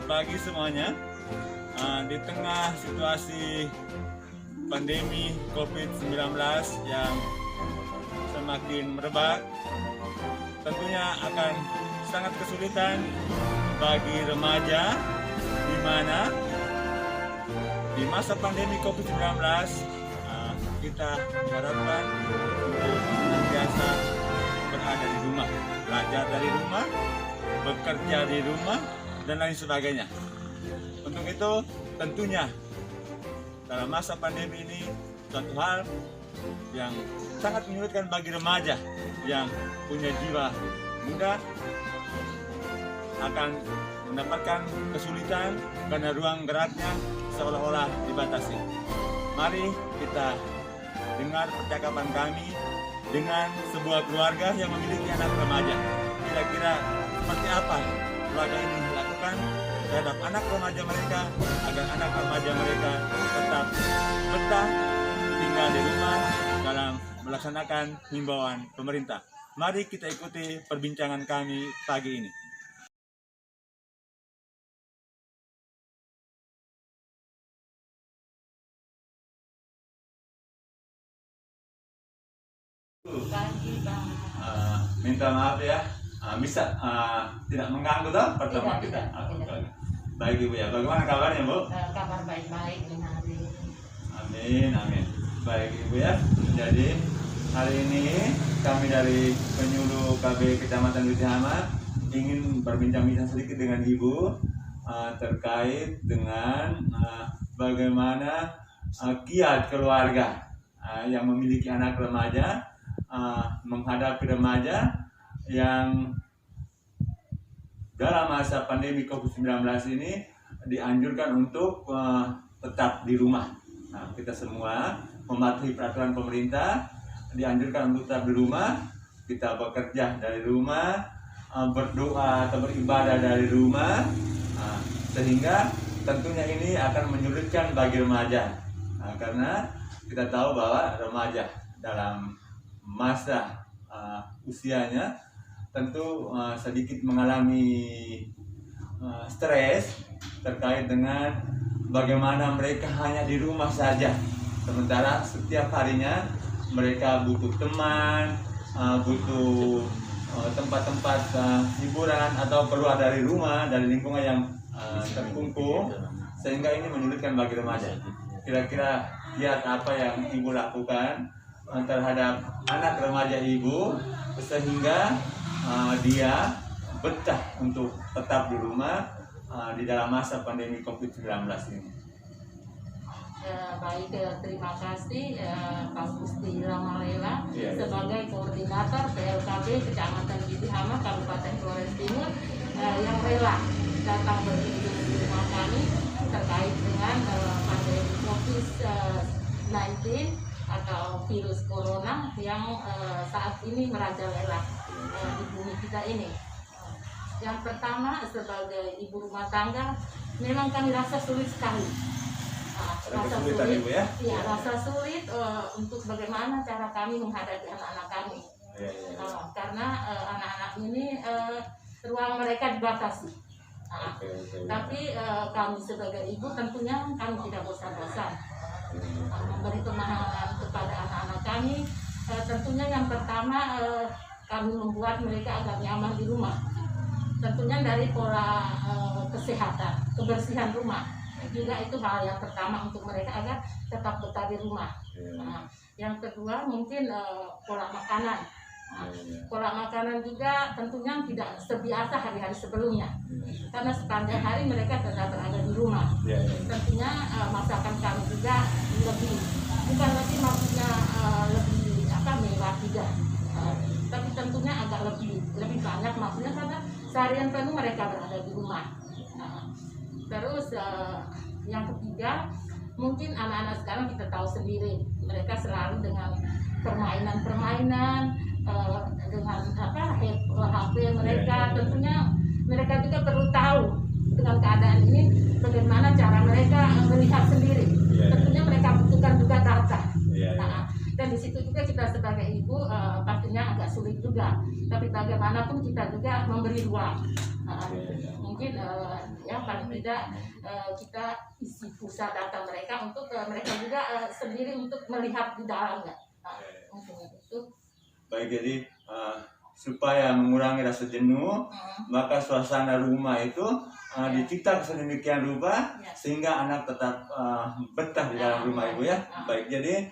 pagi semuanya. Di tengah situasi pandemi COVID-19 yang semakin merebak, tentunya akan sangat kesulitan bagi remaja, di mana di masa pandemi COVID-19 kita diharapkan untuk senantiasa berada di rumah, belajar dari rumah, bekerja di rumah, dan lain sebagainya. Untuk itu tentunya dalam masa pandemi ini suatu hal yang sangat menyulitkan bagi remaja yang punya jiwa muda akan mendapatkan kesulitan karena ruang geraknya seolah-olah dibatasi. Mari kita dengar percakapan kami dengan sebuah keluarga yang memiliki anak remaja. Kira-kira seperti apa keluarga ini lakukan terhadap anak remaja mereka agar anak remaja mereka tetap betah tinggal di rumah dalam melaksanakan himbauan pemerintah. Mari kita ikuti perbincangan kami pagi ini. Minta maaf ya, bisa tidak mengganggu toh pertemuan kita. Baik Ibu ya, bagaimana kabarnya Bu? Kabar baik-baik dengan hari. Amin, amin. Baik Ibu ya, jadi hari ini kami dari penyuluh KB Kecamatan Witihama ingin berbincang-bincang sedikit dengan Ibu terkait dengan bagaimana kiat keluarga yang memiliki anak remaja menghadapi remaja yang dalam masa pandemi COVID-19 ini dianjurkan untuk tetap di rumah. Nah, kita semua mematuhi peraturan pemerintah, dianjurkan untuk tetap di rumah, kita bekerja dari rumah, berdoa atau beribadah dari rumah, sehingga tentunya ini akan menyulitkan bagi remaja. Karena kita tahu bahwa remaja dalam masa usianya tentu sedikit mengalami stres terkait dengan bagaimana mereka hanya di rumah saja, sementara setiap harinya mereka butuh teman, butuh tempat-tempat hiburan atau keluar dari rumah, dari lingkungan yang terkungkung, sehingga ini menyulitkan bagi remaja. Kira-kira kiat apa yang Ibu lakukan terhadap anak remaja Ibu sehingga dia betah untuk tetap di rumah di dalam masa pandemi COVID-19 ini? Baik, terima kasih Pak Gusti Ramalela sebagai koordinator PLKB Kecamatan Witihama Kabupaten Flores Timur yang rela datang berkunjung di rumah kami terkait dengan pandemi COVID-19 atau virus corona yang saat ini merajalela di bumi kita ini. Yang pertama, sebagai ibu rumah tangga, memang kami rasa sulit sekali. Rasa sulit, Ibu, ya? Rasa sulit untuk bagaimana cara kami menghadapi anak-anak kami. Karena anak-anak ini ruang mereka dibatasi. Tapi kami sebagai ibu tentunya kami tidak bosan-bosan memberi pemahaman kepada anak-anak kami. Tentunya yang pertama kami membuat mereka agar nyaman di rumah. Tentunya dari pola kesehatan, kebersihan rumah juga itu hal yang pertama untuk mereka agar tetap betah di rumah. Yang kedua mungkin pola makanan. Pola makanan juga tentunya tidak sebiasa hari-hari sebelumnya, karena sepanjang hari mereka tetap berada di rumah. Tentunya masakan kami juga lebih, bukan lagi maksudnya lebih mewah tidak, tapi tentunya agak lebih banyak maksudnya karena seharian penuh mereka berada di rumah. Terus yang ketiga mungkin anak-anak sekarang kita tahu sendiri, mereka selalu dengan permainan-permainan dengan HP mereka. Tentunya mereka juga perlu tahu dengan keadaan ini bagaimana cara mereka melihat sendiri. Tentunya mereka butuhkan juga data. Dan di situ juga kita sebagai ibu pastinya agak sulit juga, tapi bagaimanapun kita juga memberi ruang. Mungkin ya paling tidak kita isi pusat data mereka untuk mereka juga sendiri untuk melihat di dalamnya. Mungkin itu. Baik, jadi supaya mengurangi rasa jenuh, maka suasana rumah itu diciptakan sedemikian rupa sehingga anak tetap betah di dalam rumah Ibu ya. Baik, jadi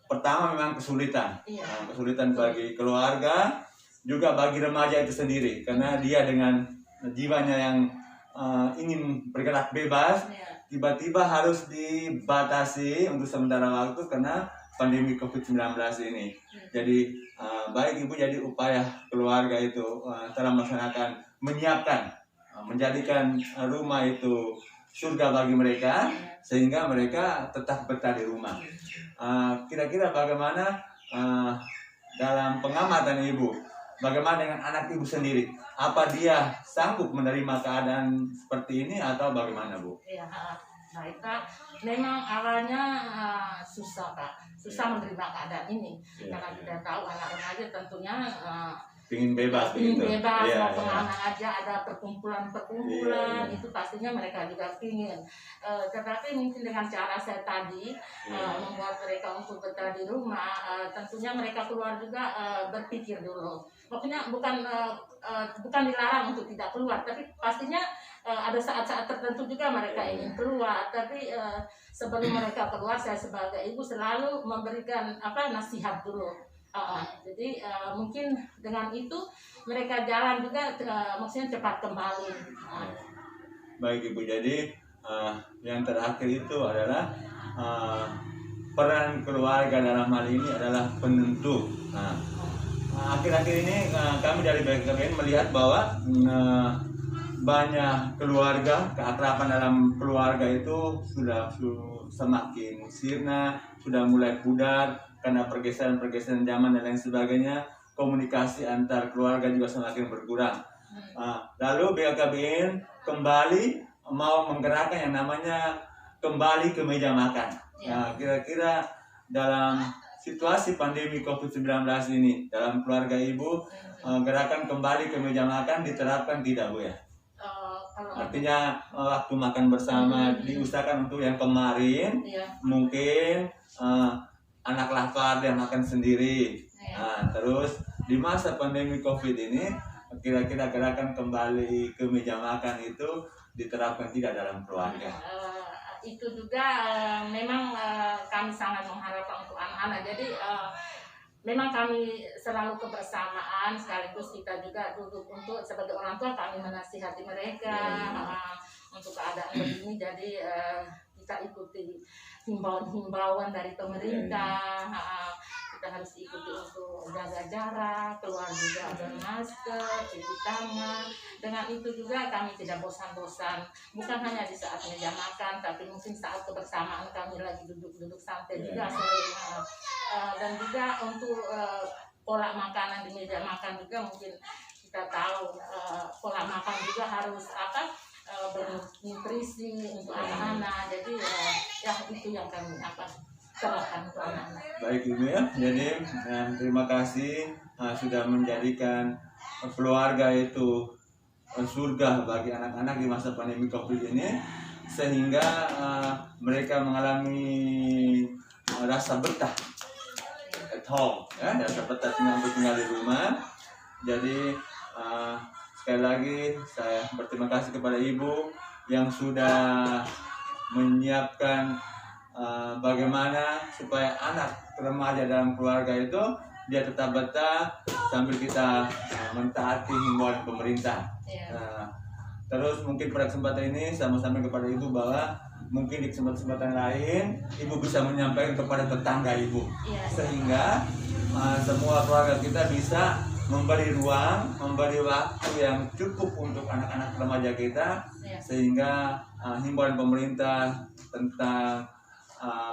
pertama memang kesulitan, kesulitan bagi keluarga, juga bagi remaja itu sendiri, karena dia dengan jiwanya yang ingin bergerak bebas, tiba-tiba harus dibatasi untuk sementara waktu karena pandemi COVID-19 ini. Jadi baik Ibu, jadi upaya keluarga itu telah melaksanakan, menyiapkan, menjadikan rumah itu surga bagi mereka, sehingga mereka tetap betah di rumah. Kira-kira bagaimana dalam pengamatan Ibu, bagaimana dengan anak Ibu sendiri? Apa dia sanggup menerima keadaan seperti ini atau bagaimana, Bu? Iya, baik Kak. Memang awalnya susah Kak, susah menerima keadaan ini, karena kita tahu anak remaja tentunya ingin bebas, mau kemana aja, ada perkumpulan, itu pastinya mereka juga ingin. Tetapi mungkin dengan cara saya tadi membuat mereka untuk betah di rumah, tentunya mereka keluar juga berpikir dulu. Maksudnya bukan dilarang untuk tidak keluar, tapi pastinya ada saat-saat tertentu juga mereka ingin keluar. Tapi sebelum mereka keluar, saya sebagai ibu selalu memberikan nasihat dulu. Jadi mungkin dengan itu mereka jalan juga maksudnya cepat kembali. Baik Ibu, jadi yang terakhir itu adalah peran keluarga dalam hal ini adalah penentu. Akhir-akhir ini kami dari BKBN melihat bahwa banyak keluarga, keakraban dalam keluarga itu sudah semakin sirna, sudah mulai pudar karena pergeseran zaman dan lain sebagainya. Komunikasi antar keluarga juga semakin berkurang. Lalu BKBN kembali mau menggerakkan yang namanya kembali ke meja makan. Kira-kira dalam situasi pandemi COVID-19 ini, dalam keluarga Ibu, gerakan kembali ke meja makan diterapkan tidak, Bu ya? Artinya waktu makan bersama diusahakan untuk yang kemarin, mungkin anak lapar dia makan sendiri. Terus di masa pandemi COVID ini, kira-kira gerakan kembali ke meja makan itu diterapkan tidak dalam keluarga? Itu juga memang kami sangat mengharapkan untuk anak-anak. Jadi memang kami selalu kebersamaan, sekaligus kita juga duduk untuk sebagai orang tua kami menasihati mereka untuk keadaan begini. Jadi kita ikuti himbauan dari pemerintah. Kita harus ikuti untuk jaga jarak, keluar juga ada masker, cuci tangan. Dengan itu juga kami tidak bosan-bosan, bukan hanya di saat meja makan, tapi mungkin saat kebersamaan kami lagi duduk-duduk santai juga sering. Dan juga untuk pola makanan di meja makan juga mungkin kita tahu pola makan juga harus bernutrisi untuk anak-anak. Jadi ya itu yang kami serahkan untuk anak-anak. Baik Ibu ya, jadi terima kasih sudah menjadikan keluarga itu surga bagi anak-anak di masa pandemi COVID ini, sehingga mereka mengalami rasa betah at home, ya, rasa betah tinggal di rumah. Jadi sekali lagi saya berterima kasih kepada Ibu yang sudah menyiapkan bagaimana supaya anak remaja dalam keluarga itu dia tetap betah sambil kita mentaati himbauan pemerintah. Terus mungkin pada kesempatan ini sama-sama kepada Ibu bahwa mungkin di kesempatan lain Ibu bisa menyampaikan kepada tetangga Ibu, sehingga semua keluarga kita bisa memberi ruang, memberi waktu yang cukup untuk anak-anak remaja kita, sehingga himbauan pemerintah tentang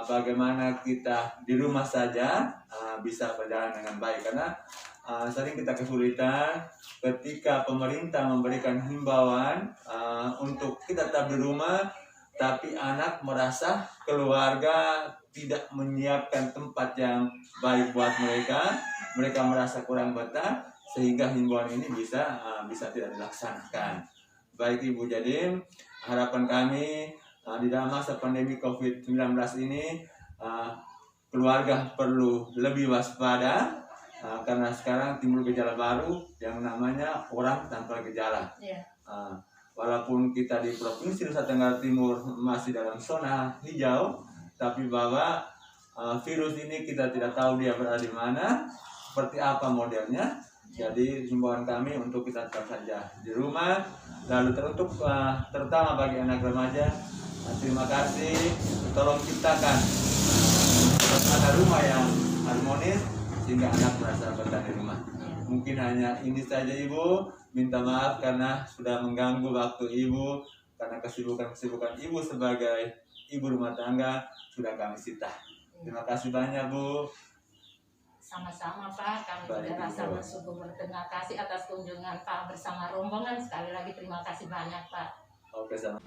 bagaimana kita di rumah saja bisa berjalan dengan baik. Karena sering kita kesulitan ketika pemerintah memberikan himbauan untuk kita tetap di rumah, tapi anak merasa keluarga tidak menyiapkan tempat yang baik buat mereka, mereka merasa kurang betah, sehingga himbauan ini bisa tidak dilaksanakan. Baik Ibu Jadim, harapan kami di dalam masa pandemi COVID-19 ini keluarga perlu lebih waspada karena sekarang timbul gejala baru yang namanya orang tanpa gejala. Walaupun kita di Provinsi Nusa Tenggara Timur masih dalam zona hijau, tapi bahwa virus ini kita tidak tahu dia berada di mana, seperti apa modelnya. Jadi himbauan kami untuk kita tetap saja di rumah. Lalu terutama bagi anak remaja, terima kasih. Tolong ciptakan ada rumah yang harmonis sehingga anak merasa betah di rumah. Mungkin hanya ini saja Ibu. Minta maaf karena sudah mengganggu waktu Ibu, karena kesibukan Ibu sebagai ibu rumah tangga sudah kami sita. Terima kasih banyak Bu. Sama-sama Pak, kami juga rasa bersyukur berterima kasih atas kunjungan Pak bersama rombongan. Sekali lagi terima kasih banyak Pak. Oke, sama.